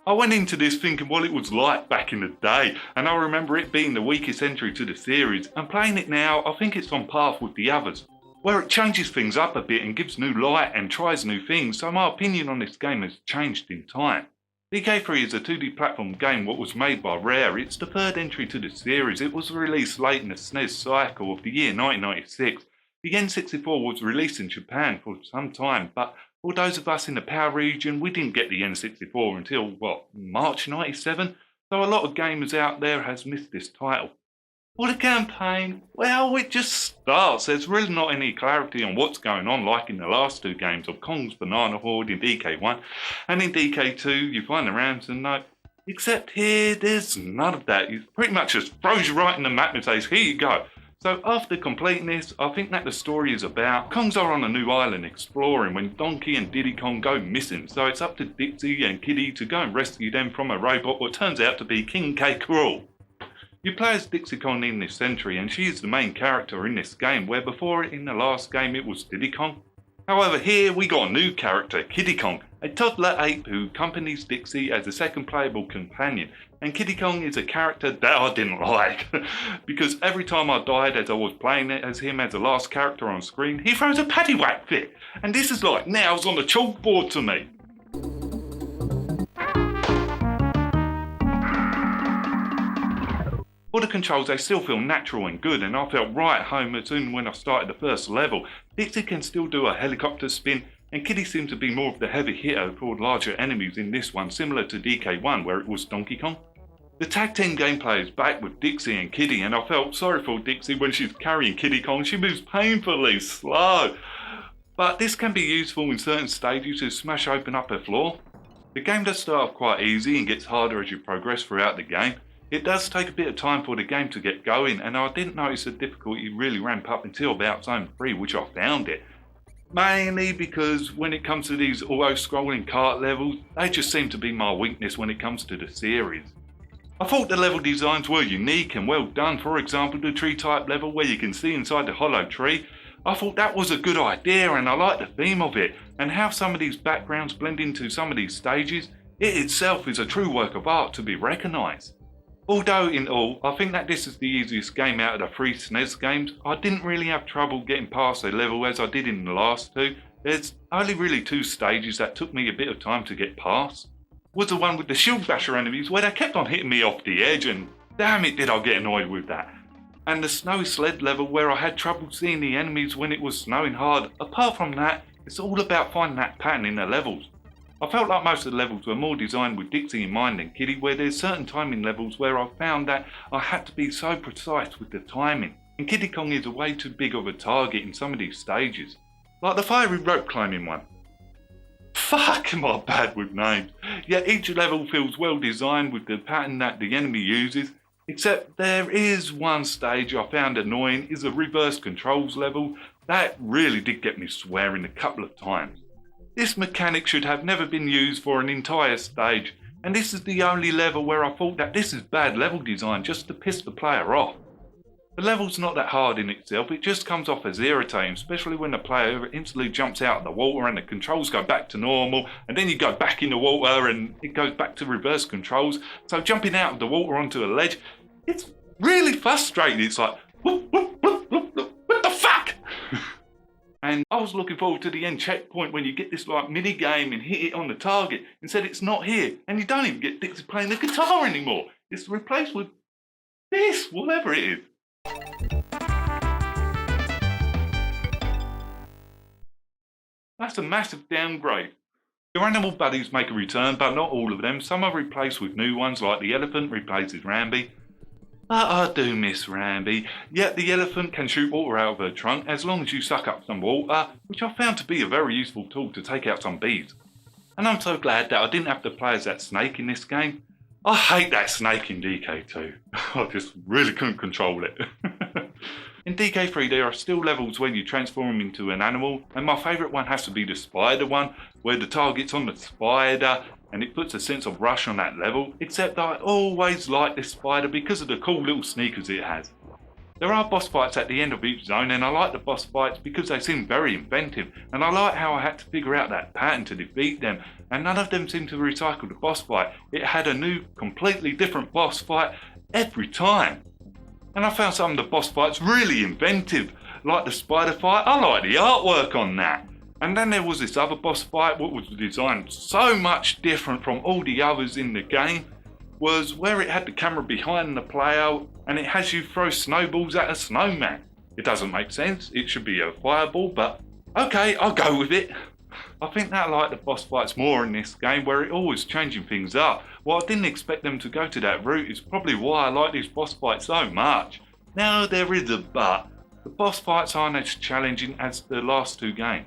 I went into this thinking what it was like back in the day, and I remember it being the weakest entry to the series, and playing it now I think it's on par with the others, where it changes things up a bit and gives new light and tries new things, so my opinion on this game has changed in time. DK3 is a 2D platform game what was made by Rare. It's the third entry to the series. It was released late in the Snes cycle of the year 1996. The N64 was released in Japan for some time, but for those of us in the PAL region, we didn't get the N64 until, March 97? So a lot of gamers out there has missed this title. For the campaign, well, it just starts. There's really not any clarity on what's going on like in the last two games of Kong's Banana Horde in DK1, and in DK2 you find the ransom note. Except here, there's none of that. It pretty much just throws you right in the map and says, here you go. So after completing this, I think that the story is about Kongs are on a new island exploring when Donkey and Diddy Kong go missing, so it's up to Dixie and Kiddy to go and rescue them from a robot what turns out to be King K. Rool. You play as Dixie Kong in this entry, and she is the main character in this game, where before in the last game it was Diddy Kong. However, here we got a new character, Kiddy Kong, a toddler ape who accompanies Dixie as a second playable companion. And Kiddy Kong is a character that I didn't like, because every time I died as I was playing it as him as the last character on screen, he throws a paddywhack fit, and this is like nails on the chalkboard to me. For the controls, they still feel natural and good, and I felt right at home as soon when I started the first level. Dixie can still do a helicopter spin, and Kiddy seems to be more of the heavy hitter for larger enemies in this one, similar to DK1 where it was Donkey Kong. The tag team gameplay is back with Dixie and Kiddy, and I felt sorry for Dixie when she's carrying Kiddy Kong. She moves painfully slow, but this can be useful in certain stages to smash open up a floor. The game does start off quite easy and gets harder as you progress throughout the game. It does take a bit of time for the game to get going, and I didn't notice the difficulty really ramp up until about Zone 3, which I found it. Mainly because when it comes to these auto-scrolling kart levels, they just seem to be my weakness when it comes to the series. I thought the level designs were unique and well done. For example, the tree type level where you can see inside the hollow tree. I thought that was a good idea, and I like the theme of it, and how some of these backgrounds blend into some of these stages. It itself is a true work of art to be recognised. Although in all, I think that this is the easiest game out of the 3 Snes games. I didn't really have trouble getting past a level as I did in the last two. There's only really 2 stages that took me a bit of time to get past. Was the one with the shield basher enemies where they kept on hitting me off the edge, and damn it did I get annoyed with that. And the snowy sled level where I had trouble seeing the enemies when it was snowing hard. Apart from that, it's all about finding that pattern in the levels. I felt like most of the levels were more designed with Dixie in mind than Kiddy, where there's certain timing levels where I found that I had to be so precise with the timing, and Kiddy Kong is way too big of a target in some of these stages. Like the fiery rope climbing one. Fuck, am I bad with names. Yet each level feels well designed with the pattern that the enemy uses, except there is one stage I found annoying, is a reverse controls level. That really did get me swearing a couple of times. This mechanic should have never been used for an entire stage, and this is the only level where I thought that this is bad level design just to piss the player off. The level's not that hard in itself, it just comes off as irritating, especially when the player instantly jumps out of the water and the controls go back to normal, and then you go back in the water and it goes back to reverse controls. So jumping out of the water onto a ledge, it's really frustrating. It's like, what the fuck? And I was looking forward to the end checkpoint when you get this like mini game and hit it on the target. Instead it's not here, and you don't even get Dixie playing the guitar anymore. It's replaced with this, whatever it is. That's a massive downgrade. Your animal buddies make a return, but not all of them. Some are replaced with new ones, like the elephant replaces Rambi. But I do miss Rambi. Yet the elephant can shoot water out of her trunk as long as you suck up some water, which I found to be a very useful tool to take out some bees. And I'm so glad that I didn't have to play as that snake in this game. I hate that snake in DK2. I just really couldn't control it. In DK3 there are still levels where you transform into an animal, and my favourite one has to be the spider one, where the target's on the spider and it puts a sense of rush on that level, except I always like this spider because of the cool little sneakers it has. There are boss fights at the end of each zone, and I like the boss fights because they seem very inventive, and I like how I had to figure out that pattern to defeat them, and none of them seemed to recycle the boss fight. It had a new, completely different boss fight every time. And I found some of the boss fights really inventive, like the spider fight. I like the artwork on that. And then there was this other boss fight, what was designed so much different from all the others in the game, was where it had the camera behind the player and it has you throw snowballs at a snowman. It doesn't make sense, it should be a fireball, but okay, I'll go with it. I think that I like the boss fights more in this game, where it always changing things up. Well, I didn't expect them to go to that route, is probably why I like these boss fights so much. Now there is a but. The boss fights aren't as challenging as the last two games.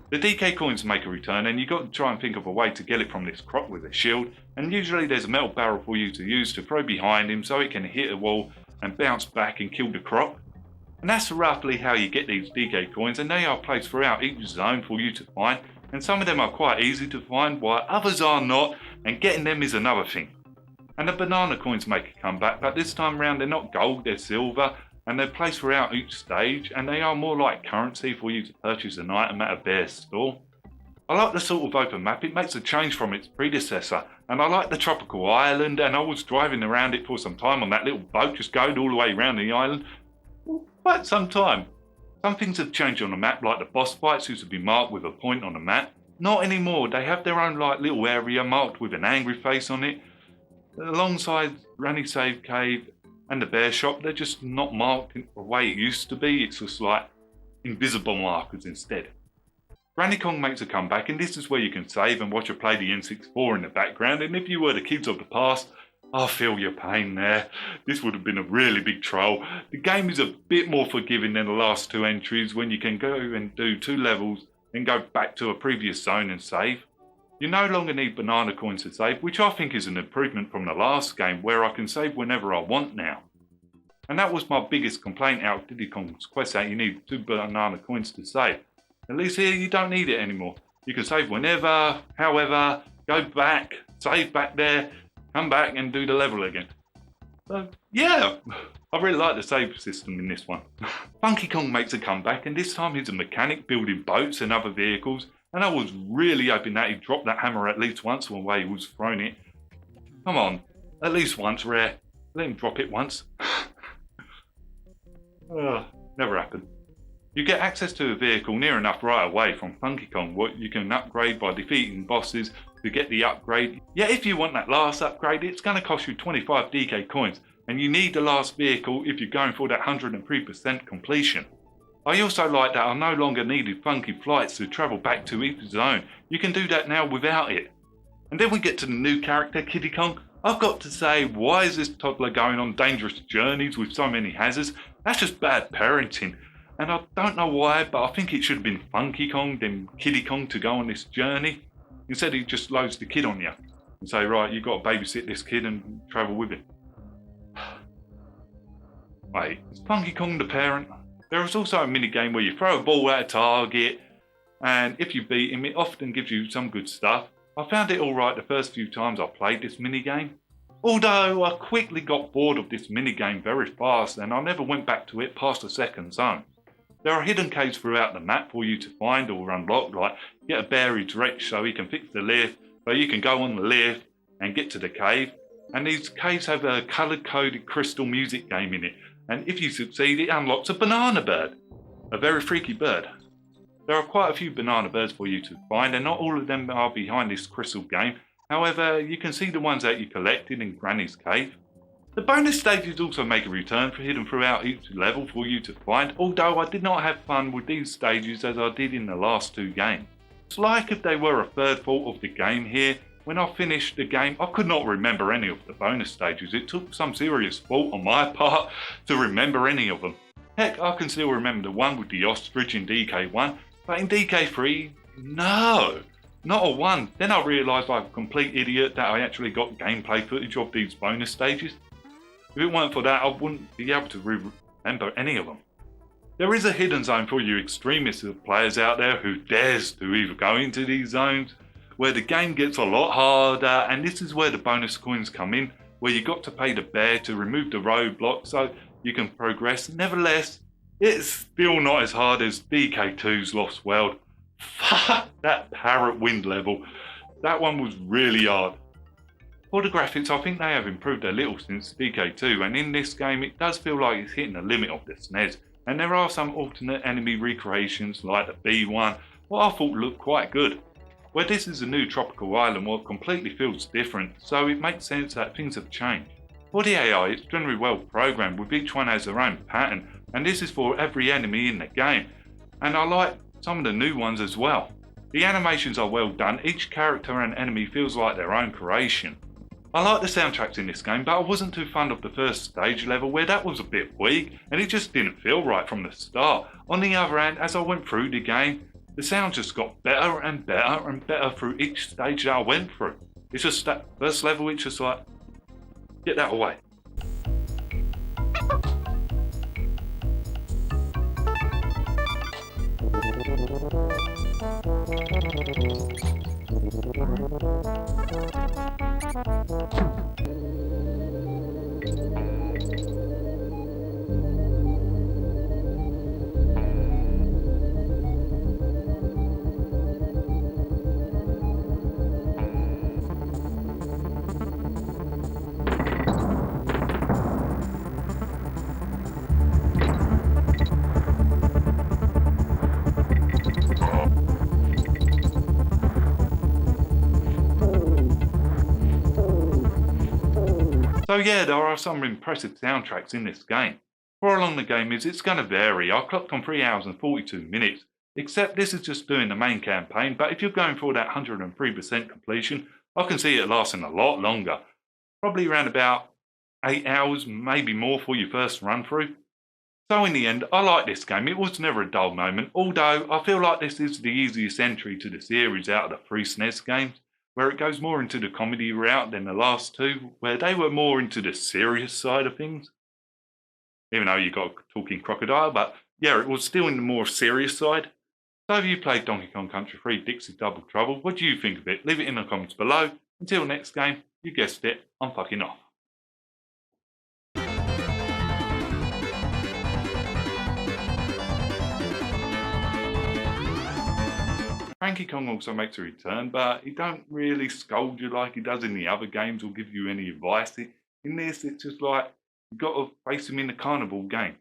The DK coins make a return, and you've got to try and think of a way to get it from this croc with a shield, and usually there's a metal barrel for you to use to throw behind him so he can hit a wall and bounce back and kill the croc. And that's roughly how you get these DK coins, and they are placed throughout each zone for you to find, and some of them are quite easy to find while others are not, and getting them is another thing. And the banana coins make a comeback, but this time around they're not gold, they're silver, and they're placed throughout each stage, and they are more like currency for you to purchase an item at a bear store. I like the sort of open map, it makes a change from its predecessor, and I like the tropical island, and I was driving around it for some time on that little boat, just going all the way around the island. Quite some time. Some things have changed on the map, like the boss fights used to be marked with a point on the map. Not anymore, they have their own like little area marked with an angry face on it. Alongside Granny Save Cave and the bear shop, they're just not marked in the way it used to be, it's just like invisible markers instead. Frankie Kong makes a comeback, and this is where you can save and watch her play the N64 in the background, and if you were the kids of the past, I feel your pain there. This would have been a really big troll. The game is a bit more forgiving than the last two entries, when you can go and do 2 levels and go back to a previous zone and save. You no longer need banana coins to save, which I think is an improvement from the last game, where I can save whenever I want now. And that was my biggest complaint out of Diddy Kong's Quest, that you need 2 banana coins to save. At least here you don't need it anymore. You can save whenever, however, go back, save back there, come back and do the level again. So yeah, I really like the save system in this one. Frankie Kong makes a comeback, and this time he's a mechanic building boats and other vehicles, and I was really hoping that he'd drop that hammer at least once from the way he was throwing it. Come on, at least once, Rare. Let him drop it once. Never happened. You get access to a vehicle near enough right away from Frankie Kong, what you can upgrade by defeating bosses to get the upgrade. Yet if you want that last upgrade, it's going to cost you 25 DK coins, and you need the last vehicle if you're going for that 103% completion. I also like that I no longer needed funky flights to travel back to each zone. You can do that now without it. And then we get to the new character, Kiddy Kong. I've got to say, why is this toddler going on dangerous journeys with so many hazards? That's just bad parenting. And I don't know why, but I think it should have been Funky Kong, then Kiddy Kong to go on this journey. Instead he just loads the kid on you and say, right, you've got to babysit this kid and travel with him. Wait, is Funky Kong the parent? There is also a mini game where you throw a ball at a target, and if you beat him, it often gives you some good stuff. I found it alright the first few times I played this mini game. Although I quickly got bored of this mini game very fast, and I never went back to it past the second zone. There are hidden caves throughout the map for you to find or unlock, like get a buried wretch so he can fix the lift, so you can go on the lift and get to the cave. And these caves have a colour-coded crystal music game in it, and if you succeed, it unlocks a banana bird, a very freaky bird. There are quite a few banana birds for you to find, and not all of them are behind this crystal game. However, you can see the ones that you collected in Granny's cave. The bonus stages also make a return for hidden throughout each level for you to find, although I did not have fun with these stages as I did in the last 2 games. It's like if they were a third fault of the game here. When I finished the game, I could not remember any of the bonus stages. It took some serious fault on my part to remember any of them. Heck, I can still remember the one with the ostrich in DK1, but in DK3, no, not a one. Then I realised I'm a complete idiot that I actually got gameplay footage of these bonus stages. If it weren't for that, I wouldn't be able to remember any of them. There is a hidden zone for you extremist players out there who dares to even go into these zones, where the game gets a lot harder, and this is where the bonus coins come in, where you got to pay the bear to remove the roadblock, so you can progress. Nevertheless, it's still not as hard as DK2's Lost World. Fuck that parrot wind level. That one was really hard. For the graphics, I think they have improved a little since DK2, and in this game it does feel like it's hitting the limit of the Snes, and there are some alternate enemy recreations like the B one, what I thought looked quite good. Where this is a new tropical island, well, it completely feels different, so it makes sense that things have changed. For the AI, it's generally well programmed, with each one has their own pattern, and this is for every enemy in the game, and I like some of the new ones as well. The animations are well done, each character and enemy feels like their own creation. I like the soundtracks in this game, but I wasn't too fond of the first stage level where that was a bit weak and it just didn't feel right from the start. On the other hand, as I went through the game, the sound just got better and better and better through each stage that I went through. It's just that first level, it's just like, get that away. So yeah, there are some impressive soundtracks in this game. For how long the game is, it's going to vary. I clocked on 3 hours and 42 minutes, except this is just doing the main campaign, but if you're going for that 103% completion, I can see it lasting a lot longer. Probably around about 8 hours, maybe more for your first run through. So in the end, I like this game. It was never a dull moment, although I feel like this is the easiest entry to the series out of the 3 Snes games, where it goes more into the comedy route than the last 2, where they were more into the serious side of things. Even though you got a talking crocodile, but yeah, it was still in the more serious side. So have you played Donkey Kong Country 3 Dixie Double Trouble? What do you think of it? Leave it in the comments below. Until next game, you guessed it, I'm fucking off. Frankie Kong also makes a return, but he don't really scold you like he does in the other games or give you any advice. In this, it's just like, you got to face him in the carnival game.